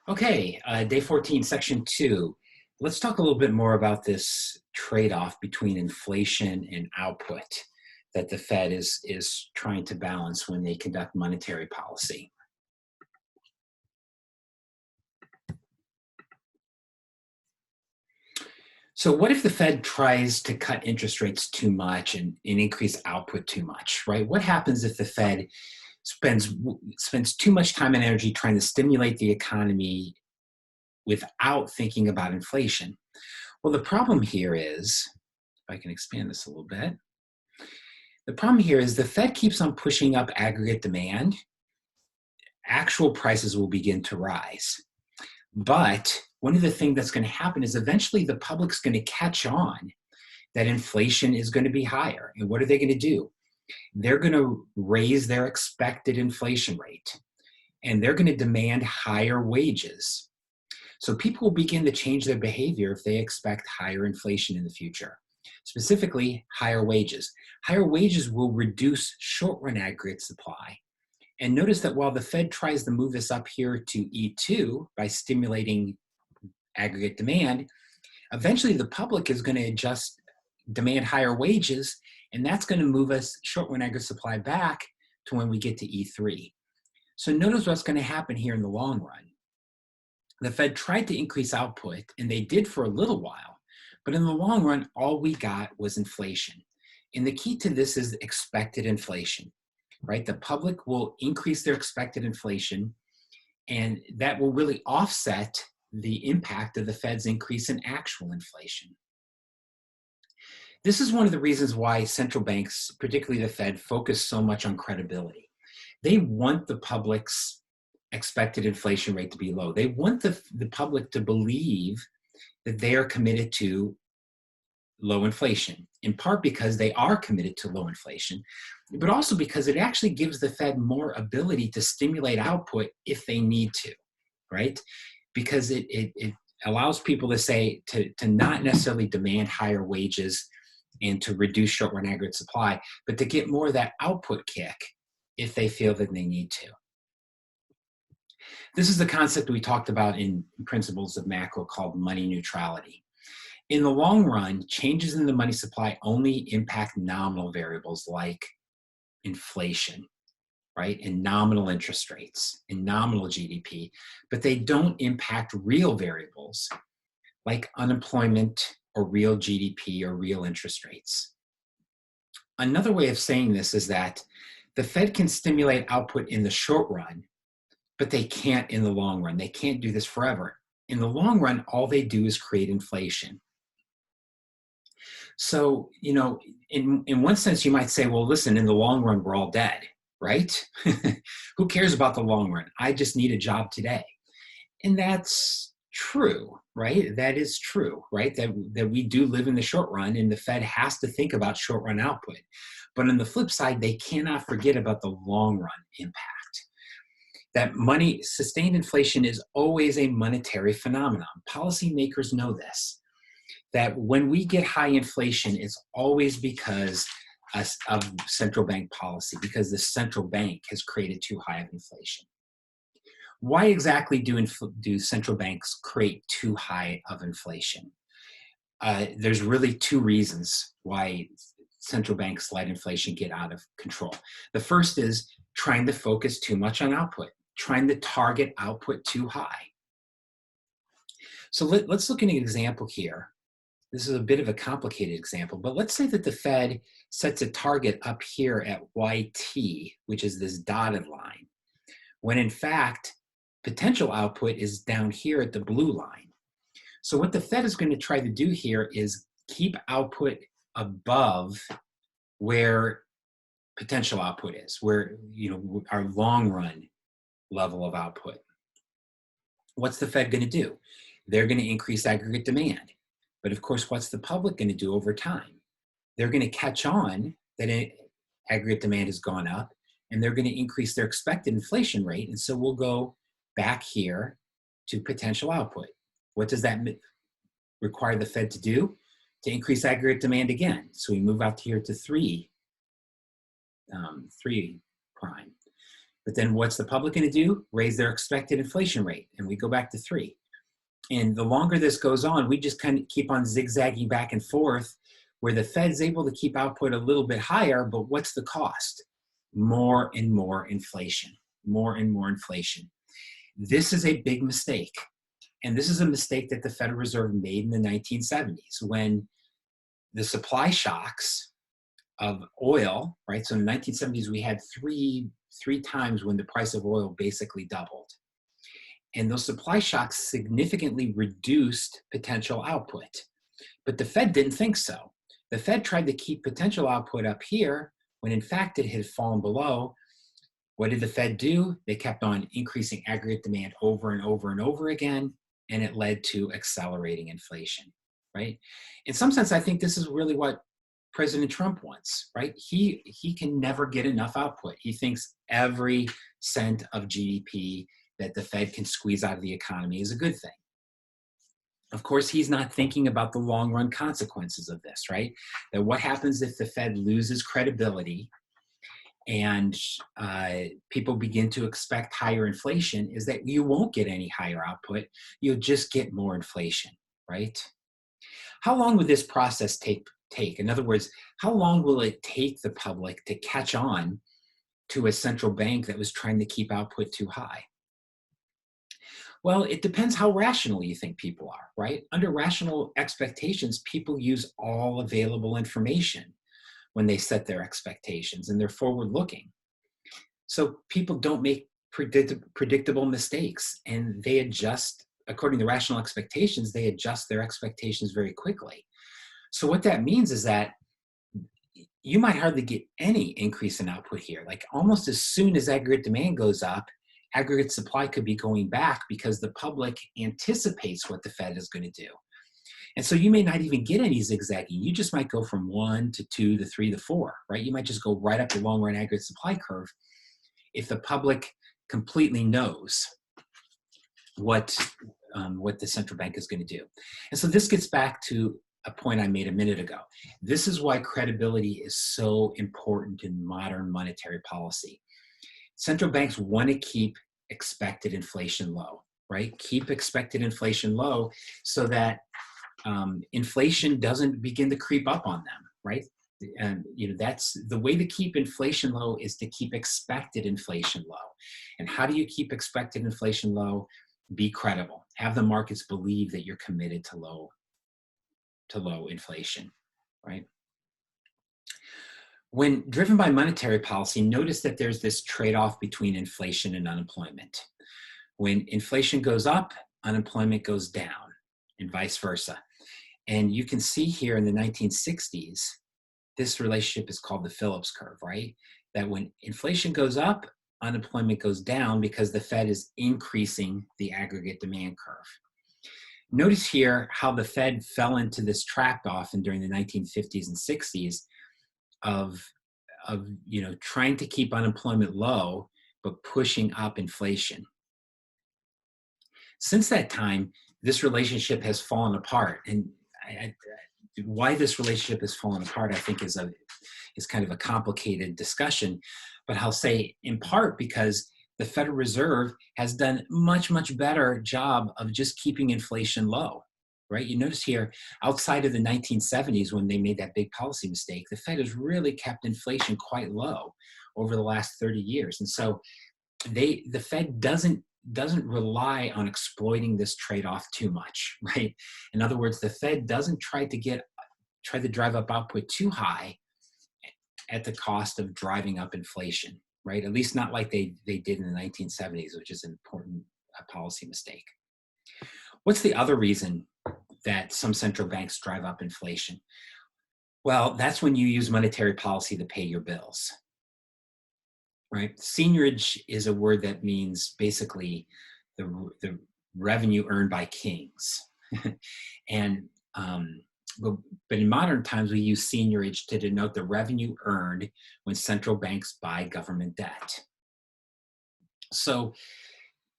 Okay, day 14, section 2. Let's talk a little bit more about this trade-off between inflation and output that the Fed is trying to balance when they conduct monetary policy. So what if the Fed tries to cut interest rates too much and increase output too much, right? What happens if the Fed spends too much time and energy trying to stimulate the economy without thinking about inflation? Well, the problem here is, if I can expand this a little bit, the problem here is the Fed keeps on pushing up aggregate demand. Actual prices will begin to rise. But one of the things that's going to happen is eventually the public's going to catch on that inflation is going to be higher. And what are they going to do? They're going to raise their expected inflation rate, and they're going to demand higher wages. So people will begin to change their behavior if they expect higher inflation in the future, specifically higher wages. Higher wages will reduce short-run aggregate supply. And notice that while the Fed tries to move this up here to E2 by stimulating aggregate demand, eventually the public is going to demand higher wages, and that's going to move us short-run aggregate supply back to when we get to E3. So notice what's going to happen here in the long run. The Fed tried to increase output, and they did for a little while, but in the long run, all we got was inflation. And the key to this is expected inflation, right? The public will increase their expected inflation, and that will really offset the impact of the Fed's increase in actual inflation. This is one of the reasons why central banks, particularly the Fed, focus so much on credibility. They want the public's expected inflation rate to be low. They want the public to believe that they are committed to low inflation, in part because they are committed to low inflation, but also because it actually gives the Fed more ability to stimulate output if they need to, right? Because it allows people to say, to not necessarily demand higher wages and to reduce short-run aggregate supply, but to get more of that output kick if they feel that they need to. This is the concept we talked about in Principles of Macro called money neutrality. In the long run, changes in the money supply only impact nominal variables like inflation, right? And nominal interest rates and nominal GDP, but they don't impact real variables like unemployment or real GDP or real interest rates. Another way of saying this is that the Fed can stimulate output in the short run, but they can't in the long run. They can't do this forever. In the long run, all they do is create inflation. So, in one sense, you might say, well, listen, in the long run, we're all dead, right? Who cares about the long run? I just need a job today. And that's true, right? That is true, right? That we do live in the short run, and the Fed has to think about short run output. But on the flip side, they cannot forget about the long run impact. That sustained inflation is always a monetary phenomenon. Policymakers know this, that when we get high inflation, it's always because of central bank policy, because the central bank has created too high of inflation. Why exactly do central banks create too high of inflation? There's really two reasons why central banks let inflation get out of control. The first is trying to focus too much on output, trying to target output too high. So let's look at an example here. This is a bit of a complicated example, but let's say that the Fed sets a target up here at YT, which is this dotted line, when in fact, potential output is down here at the blue line. So what the Fed is going to try to do here is keep output above where potential output is, where our long run level of output. What's the Fed going to do? They're going to increase aggregate demand. But of course, what's the public going to do over time? They're going to catch on that aggregate demand has gone up, and they're going to increase their expected inflation rate. And so we'll go back here to potential output. What does that require the Fed to do? To increase aggregate demand again. So we move out here to 3 prime. But then what's the public going to do? Raise their expected inflation rate. And we go back to 3. And the longer this goes on, we just kind of keep on zigzagging back and forth where the Fed's able to keep output a little bit higher, but what's the cost? More and more inflation, more and more inflation. This is a big mistake. And this is a mistake that the Federal Reserve made in the 1970s when the supply shocks of oil, right? So in the 1970s, we had three times when the price of oil basically doubled. And those supply shocks significantly reduced potential output. But the Fed didn't think so. The Fed tried to keep potential output up here when in fact it had fallen below. What did the Fed do? They kept on increasing aggregate demand over and over and over again, and it led to accelerating inflation, right? In some sense, I think this is really what President Trump wants, right? He can never get enough output. He thinks every cent of GDP that the Fed can squeeze out of the economy is a good thing. Of course, he's not thinking about the long run consequences of this, right? That what happens if the Fed loses credibility and people begin to expect higher inflation is that you won't get any higher output. You'll just get more inflation, right? How long would this process take? In other words, how long will it take the public to catch on to a central bank that was trying to keep output too high? Well, it depends how rational you think people are, right? Under rational expectations, people use all available information when they set their expectations and they're forward looking. So people don't make predictable mistakes and they adjust, according to rational expectations, they adjust their expectations very quickly. So what that means is that you might hardly get any increase in output here. Like almost as soon as aggregate demand goes up, aggregate supply could be going back because the public anticipates what the Fed is going to do. And so you may not even get any zigzagging. You just might go from 1 to 2 to 3 to 4, right? You might just go right up the long run aggregate supply curve if the public completely knows what the central bank is going to do. And so this gets back to a point I made a minute ago. This is why credibility is so important in modern monetary policy. Central banks want to keep expected inflation low, right? Keep expected inflation low so that inflation doesn't begin to creep up on them, right? And that's the way to keep inflation low is to keep expected inflation low. And how do you keep expected inflation low? Be credible. Have the markets believe that you're committed to low inflation, right? When driven by monetary policy, notice that there's this trade-off between inflation and unemployment. When inflation goes up, unemployment goes down, and vice versa. And you can see here in the 1960s, this relationship is called the Phillips curve, right? That when inflation goes up, unemployment goes down because the Fed is increasing the aggregate demand curve. Notice here how the Fed fell into this trap often during the 1950s and 60s of trying to keep unemployment low, but pushing up inflation. Since that time, this relationship has fallen apart. And why this relationship has fallen apart, I think, is kind of a complicated discussion. But I'll say in part because the Federal Reserve has done much, much better job of just keeping inflation low, right? You notice here, outside of the 1970s when they made that big policy mistake, the Fed has really kept inflation quite low over the last 30 years. And so the Fed doesn't rely on exploiting this trade-off too much, right? In other words, the Fed doesn't try to drive up output too high at the cost of driving up inflation, right? At least not like they did in the 1970s, which is an important policy mistake. What's the other reason that some central banks drive up inflation? Well, that's when you use monetary policy to pay your bills, right? Seigniorage is a word that means basically the revenue earned by kings. And but in modern times, we use seigniorage to denote the revenue earned when central banks buy government debt. So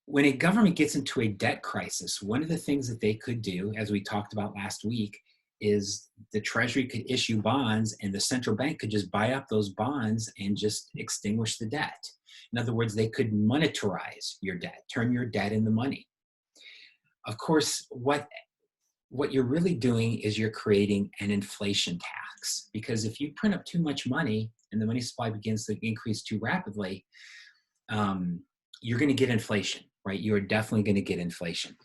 when a government gets into a debt crisis, one of the things that they could do, as we talked about last week, is the Treasury could issue bonds and the central bank could just buy up those bonds and just extinguish the debt. In other words, they could monetize your debt, turn your debt into money. Of course, what you're really doing is you're creating an inflation tax, because if you print up too much money and the money supply begins to increase too rapidly, you're going to get inflation, right? You are definitely going to get inflation.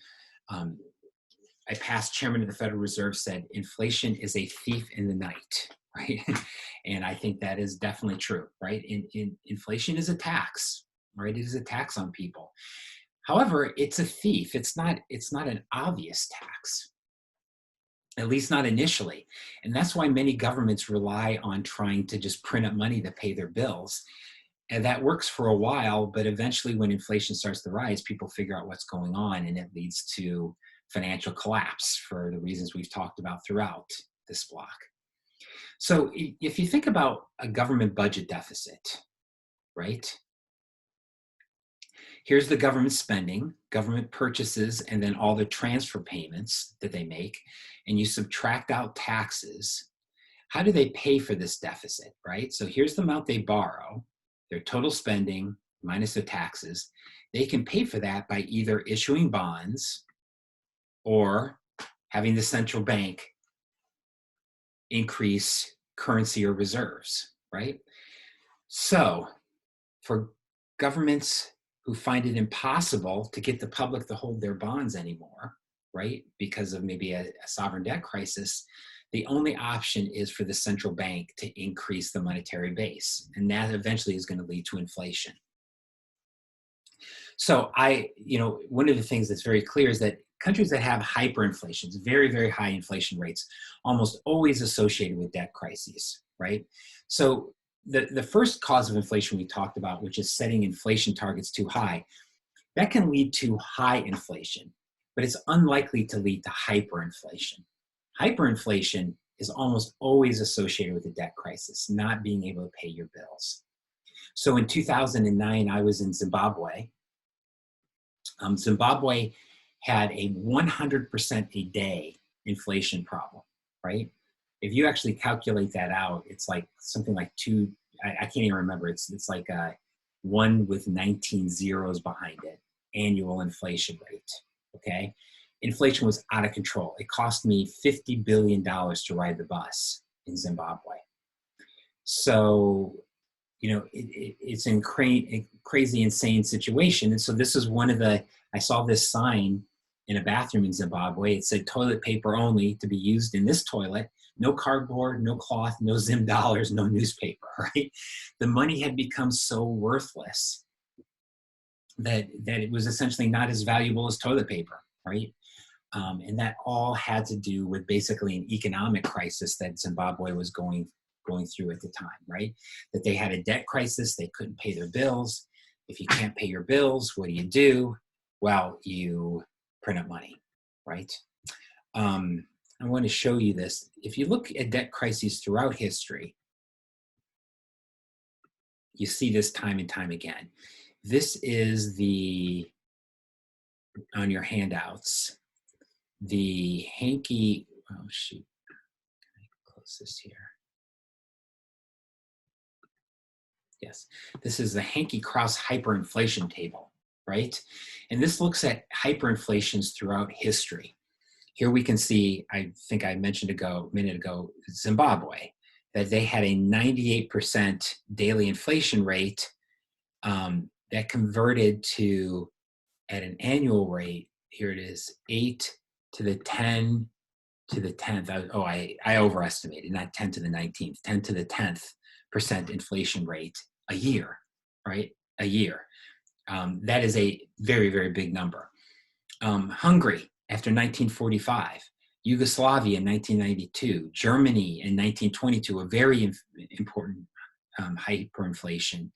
A past chairman of the Federal Reserve said, inflation is a thief in the night, right? And I think that is definitely true, right? Inflation is a tax, right? It is a tax on people. However, it's a thief. It's not an obvious tax, at least not initially. And that's why many governments rely on trying to just print up money to pay their bills. And that works for a while, but eventually when inflation starts to rise, people figure out what's going on, and it leads to financial collapse for the reasons we've talked about throughout this block. So if you think about a government budget deficit, right? Here's the government spending, government purchases, and then all the transfer payments that they make, and you subtract out taxes. How do they pay for this deficit, right? So here's the amount they borrow, their total spending minus the taxes. They can pay for that by either issuing bonds or having the central bank increase currency or reserves, right? So for governments who find it impossible to get the public to hold their bonds anymore, right, because of maybe a sovereign debt crisis, the only option is for the central bank to increase the monetary base. And that eventually is going to lead to inflation. So one of the things that's very clear is that countries that have hyperinflations, very, very high inflation rates, almost always associated with debt crises, right? So the first cause of inflation we talked about, which is setting inflation targets too high, that can lead to high inflation, but it's unlikely to lead to hyperinflation. Hyperinflation is almost always associated with a debt crisis, not being able to pay your bills. So in 2009, I was in Zimbabwe. Zimbabwe had a 100% a day inflation problem, right? If you actually calculate that out, it's like something like I can't even remember. It's like a 1 with 19 zeros behind it, annual inflation rate, okay? Inflation was out of control. It cost me $50 billion to ride the bus in Zimbabwe. So, it's a crazy, insane situation. And so this is I saw this sign in a bathroom in Zimbabwe. It said toilet paper only to be used in this toilet. No cardboard, no cloth, no Zim dollars, no newspaper, right? The money had become so worthless that it was essentially not as valuable as toilet paper, right? And that all had to do with basically an economic crisis that Zimbabwe was going through at the time, right? That they had a debt crisis, they couldn't pay their bills. If you can't pay your bills, what do? Well, you print up money, right? I want to show you this. If you look at debt crises throughout history, you see this time and time again. This is on your handouts, the hanky, oh shoot, can I close this here? Yes, this is the Hankey Cross hyperinflation table, right? And this looks at hyperinflations throughout history. Here we can see, I think I mentioned a minute ago, Zimbabwe, that they had a 98% daily inflation rate that converted to, at an annual rate, here it is, 8 to the 10 to the 10th. I overestimated, not 10 to the 19th, 10 to the 10th percent inflation rate a year, right? A year. That is a very, very big number. Hungary after 1945, Yugoslavia in 1992, Germany in 1922, a very important hyperinflation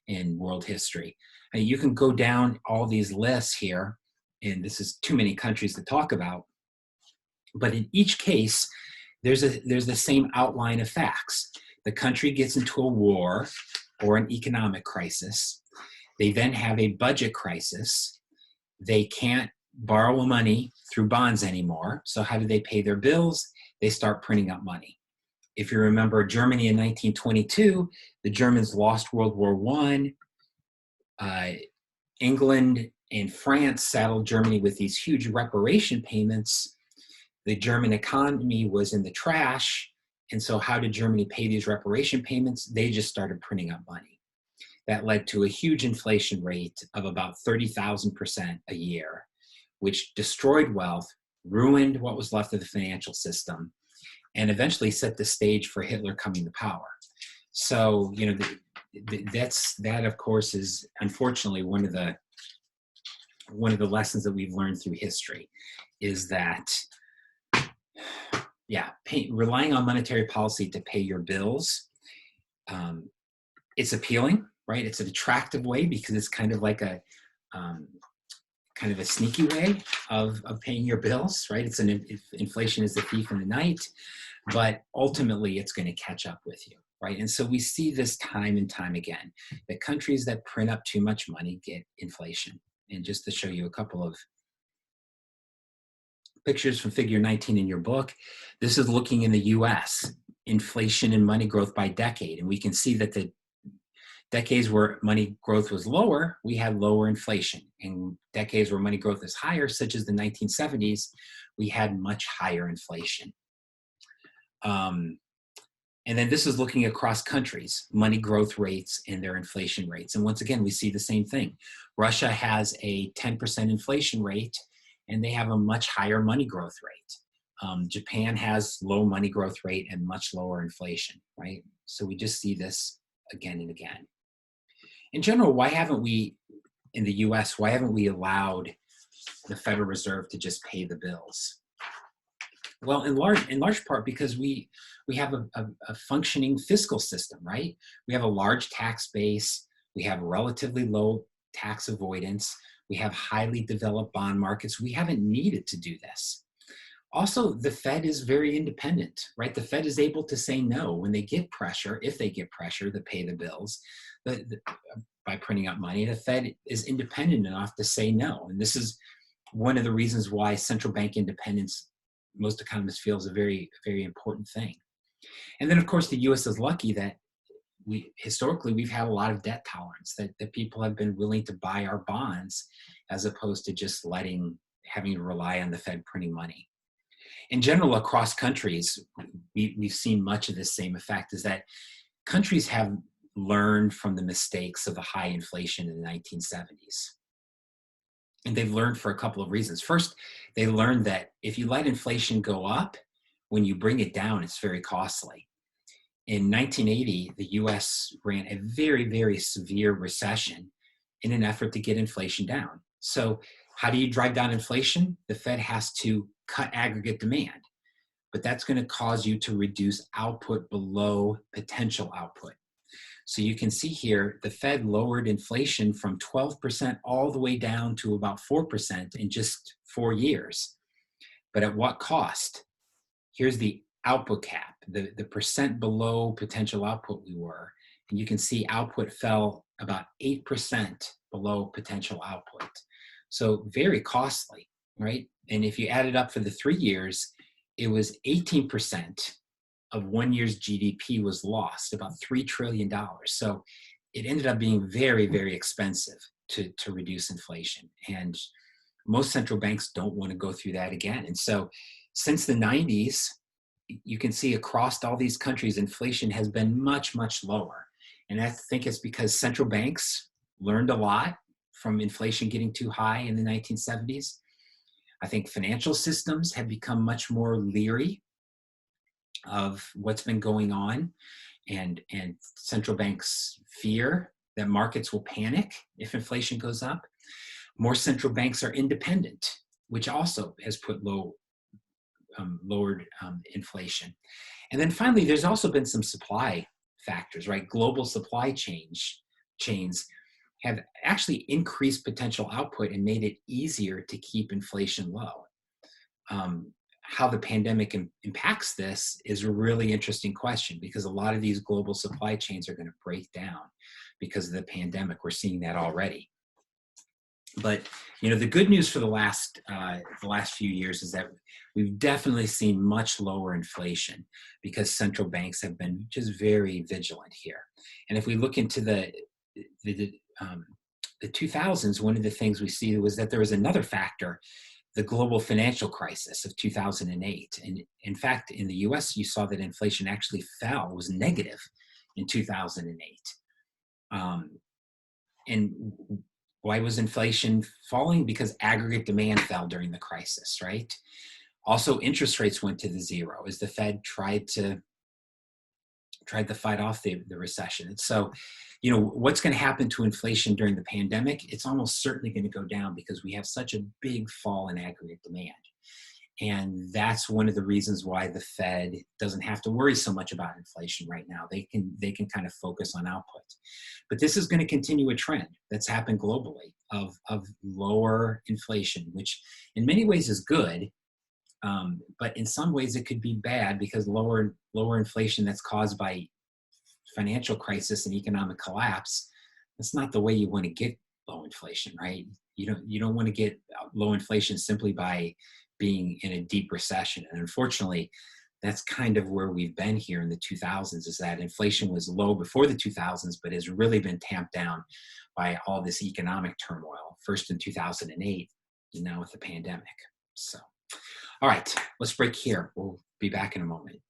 in world history. And you can go down all these lists here, and this is too many countries to talk about, but in each case, there's the same outline of facts. The country gets into a war or an economic crisis. They then have a budget crisis. They can't borrow money through bonds anymore. So how do they pay their bills? They start printing up money. If you remember Germany in 1922, the Germans lost World War I. Uh, England and France saddled Germany with these huge reparation payments. The German economy was in the trash. And so how did Germany pay these reparation payments? They just started printing up money. That led to a huge inflation rate of about 30,000% a year, which destroyed wealth, ruined what was left of the financial system, and eventually set the stage for Hitler coming to power. So, that of course is unfortunately one of the lessons that we've learned through history, is that relying on monetary policy to pay your bills, it's appealing, right? It's an attractive way because it's kind of like a sneaky way of paying your bills, right? Inflation is the thief in the night, but ultimately it's going to catch up with you, right? And so we see this time and time again, that countries that print up too much money get inflation. And just to show you a couple of pictures from figure 19 in your book, this is looking in the US, inflation and money growth by decade. And we can see that the decades where money growth was lower, we had lower inflation. In decades where money growth is higher, such as the 1970s, we had much higher inflation. And then this is looking across countries, money growth rates and their inflation rates. And once again, we see the same thing. Russia has a 10% inflation rate, and they have a much higher money growth rate. Japan has low money growth rate and much lower inflation, right? So we just see this again and again. In general, why haven't we, in the US, why haven't we allowed the Federal Reserve to just pay the bills? Well, in large part because we have a functioning fiscal system, right? We have a large tax base. We have relatively low tax avoidance. We have highly developed bond markets. We haven't needed to do this. Also, the Fed is very independent, right? The Fed is able to say no when they get pressure, if they get pressure to pay the bills by printing out money. The Fed is independent enough to say no. And this is one of the reasons why central bank independence, most economists feel, is a very, very important thing. And then, of course, the U.S. is lucky that historically we've had a lot of debt tolerance, that people have been willing to buy our bonds as opposed to just having to rely on the Fed printing money. In general, across countries, we've seen much of this same effect, is that countries have learned from the mistakes of the high inflation in the 1970s. And they've learned for a couple of reasons. First, they learned that if you let inflation go up, when you bring it down, it's very costly. In 1980, the US ran a very, very severe recession in an effort to get inflation down. So how do you drive down inflation? The Fed has to cut aggregate demand, but that's going to cause you to reduce output below potential output. So you can see here, the Fed lowered inflation from 12% all the way down to about 4% in just 4 years. But at what cost? Here's the output cap, the percent below potential output we were. And you can see output fell about 8% below potential output. So very costly, right? And if you add it up for the 3 years, it was 18% of 1 year's GDP was lost, about $3 trillion. So it ended up being very, very expensive to reduce inflation. And most central banks don't want to go through that again. And so since the 90s, you can see across all these countries, inflation has been much, much lower. And I think it's because central banks learned a lot from inflation getting too high in the 1970s. I think financial systems have become much more leery of what's been going on, and central banks fear that markets will panic if inflation goes up. More central banks are independent, which also has put lowered inflation. And then finally, there's also been some supply factors, right? Global supply chains have actually increased potential output and made it easier to keep inflation low. How the pandemic impacts this is a really interesting question, because a lot of these global supply chains are going to break down because of the pandemic. We're seeing that already. But the good news for the last few years is that we've definitely seen much lower inflation because central banks have been just very vigilant here. And if we look into the the 2000s, one of the things we see was that there was another factor, the global financial crisis of 2008. And in fact, in the US, you saw that inflation actually fell, was negative in 2008. And why was inflation falling? Because aggregate demand fell during the crisis, right? Also, interest rates went to the zero as the Fed tried to fight off the recession. And so, what's going to happen to inflation during the pandemic? It's almost certainly going to go down because we have such a big fall in aggregate demand. And that's one of the reasons why the Fed doesn't have to worry so much about inflation right now. They can kind of focus on output. But this is going to continue a trend that's happened globally of lower inflation, which in many ways is good. But in some ways it could be bad because lower inflation that's caused by financial crisis and economic collapse, that's not the way you want to get low inflation, right? You don't want to get low inflation simply by being in a deep recession. And unfortunately, that's kind of where we've been here in the 2000s, is that inflation was low before the 2000s, but has really been tamped down by all this economic turmoil, first in 2008, and now with the pandemic. So, all right, let's break here. We'll be back in a moment.